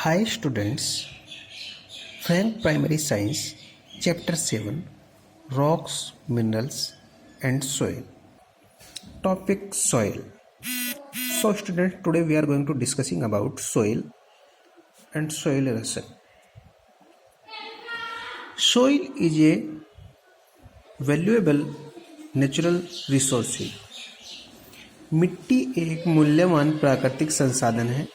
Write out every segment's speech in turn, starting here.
Hi students, Frank Primary Science Chapter 7 Rocks, Minerals and Soil. Topic Soil. So students, today we are going to discussing about soil and soil erosion. Soil is a valuable natural resource है. मिट्टी एक मूल्यवान प्राकृतिक संसाधन है.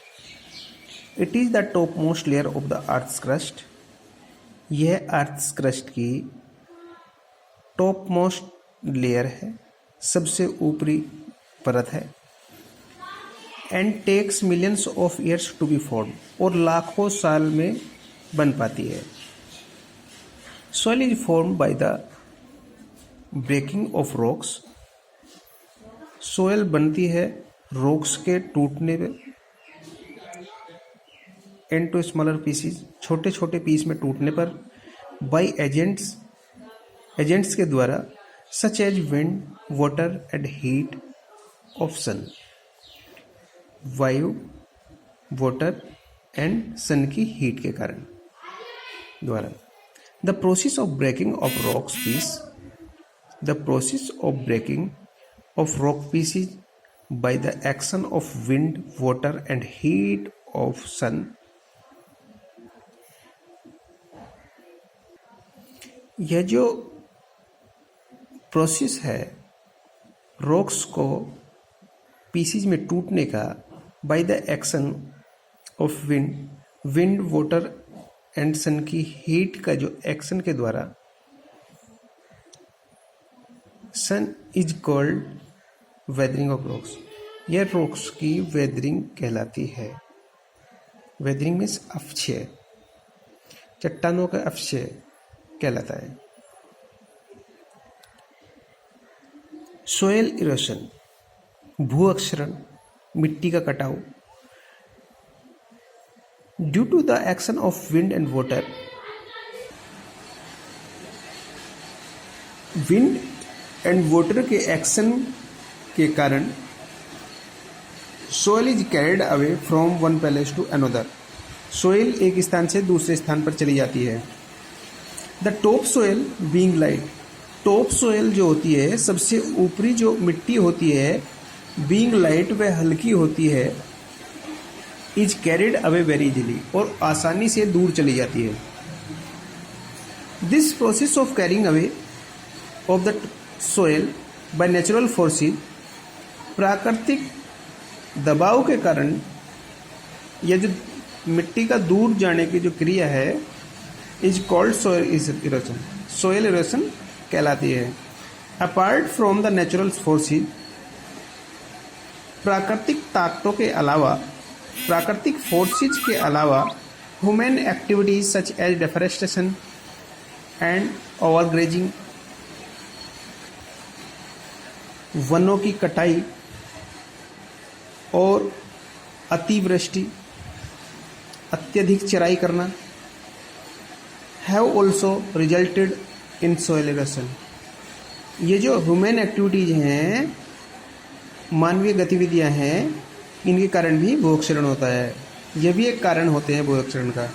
It is the top most layer of the earth's crust. यह earth's crust की top most layer है, सबसे ऊपरी परत है. And takes millions of years to be form, और लाखों साल में बन पाती है. Soil is form by the breaking of rocks. Soil बनती है रॉक्स के टूटने पे. इनटू स्मॉलर पीसीज, छोटे छोटे पीस में टूटने पर. बाय एजेंट्स के द्वारा, such as wind, water and heat of sun. वायु, वाटर एंड सन की हीट के कारण द्वारा. The process of breaking of rocks pieces. The process of breaking of rock pieces by the action of wind, water and heat of sun. यह जो process है rocks को PCs में टूटने का, by the action of wind, water and sun की heat का जो एक्शन के द्वारा, sun is called weathering of rocks. यह रॉक्स की वेदरिंग कहलाती है. वेदरिंग मीन्स अपक्षय, चट्टानों का अपक्षय कहलाता है. सोयल इरोशन, भू अक्षरण, मिट्टी का कटाव. Due to the action of wind and water, wind and water के एक्शन के कारण soil is carried away from one place to another. Soil एक स्थान से दूसरे स्थान पर चली जाती है. The top soil being light. Top soil जो होती है, सबसे ऊपरी जो मिट्टी होती है, बीइंग लाइट, वह हल्की होती है. Is carried away very easily, और आसानी से दूर चली जाती है. This process of carrying away of the soil by natural forces, प्राकृतिक दबाव के कारण यह जो मिट्टी का दूर जाने की जो क्रिया है, is called soil erosion. Soil erosion कहलाती है. Apart from the natural forces, प्राकृतिक ताकतों के अलावा, प्राकृतिक फोर्सेज के अलावा, human activities such as deforestation and overgrazing, वनों की कटाई और अतिवृष्टि, अत्यधिक चराई करना, have also resulted in soil erosion. ये जो ह्यूमन एक्टिविटीज हैं, मानवीय गतिविधियां हैं, इनके कारण भी भूक्षरण होता है. ये भी एक कारण होते हैं भूक्षरण का.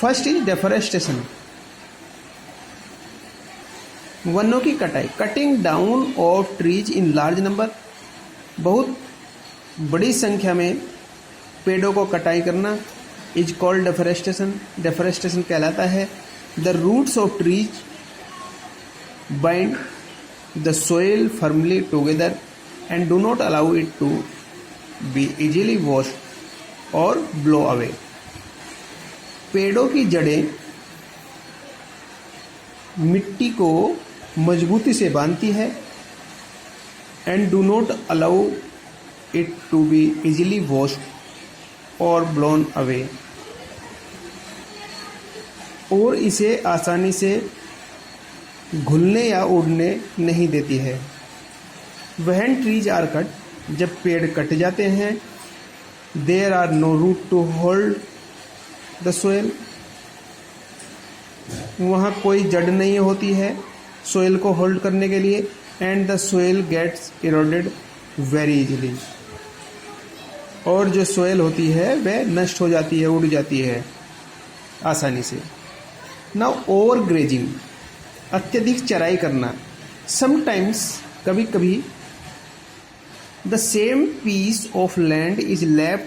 फर्स्ट इज डेफोरेस्टेशन, वनों की कटाई. Cutting down of trees in large number, बहुत बड़ी संख्या में पेड़ों को कटाई करना, इज कॉल्ड डेफोरेस्टेशन. डेफोरेस्टेशन कहलाता है. The roots of trees bind the soil firmly together and do not allow it to be easily washed or blow away. पेड़ों की जड़ें मिट्टी को मजबूती से बांधती है, and do not allow it to be easily washed or blown away, और इसे आसानी से घुलने या उड़ने नहीं देती है. व्हेन ट्रीज आर कट, जब पेड़ कट जाते हैं, there are no root to hold the soil, वहाँ कोई जड़ नहीं होती है सोइल को होल्ड करने के लिए. And the soil gets eroded very easily, और जो सोयल होती है वह नष्ट हो जाती है, उड़ जाती है आसानी से। नाउ ओवर ग्रेजिंग, अत्यधिक चराई करना। समटाइम्स, कभी कभी, the same piece of land is left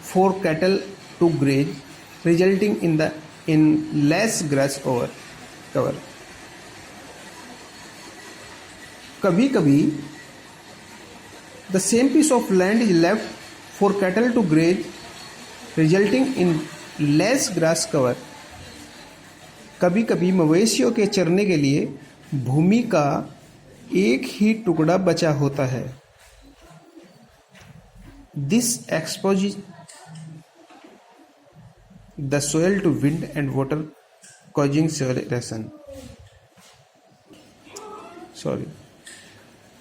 for cattle to graze, resulting in less grass over cover. कभी कभी the same piece of land is left for cattle to graze, resulting in less grass cover. कभी कभी मवेशियों के चरने के लिए भूमि का एक ही टुकड़ा बचा होता है। This exposes the soil to wind and water, causing soil erosion.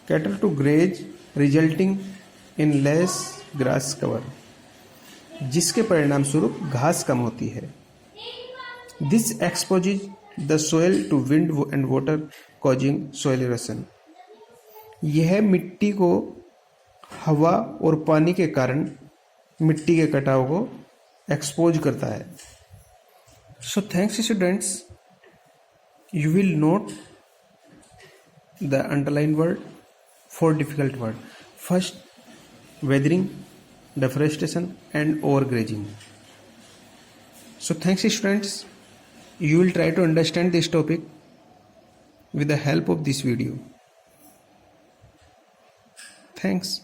Cattle to graze, resulting in less grass cover, जिसके परिणाम स्वरूप घास कम होती है। This exposes the soil to wind and water, causing soil erosion. यह मिट्टी को हवा और पानी के कारण मिट्टी के कटाव को एक्सपोज करता है। So thanks students, you will note the underlined word for difficult word. First, weathering, deforestation and overgrazing. So thanks students, you will try to understand this topic with the help of this video. Thanks.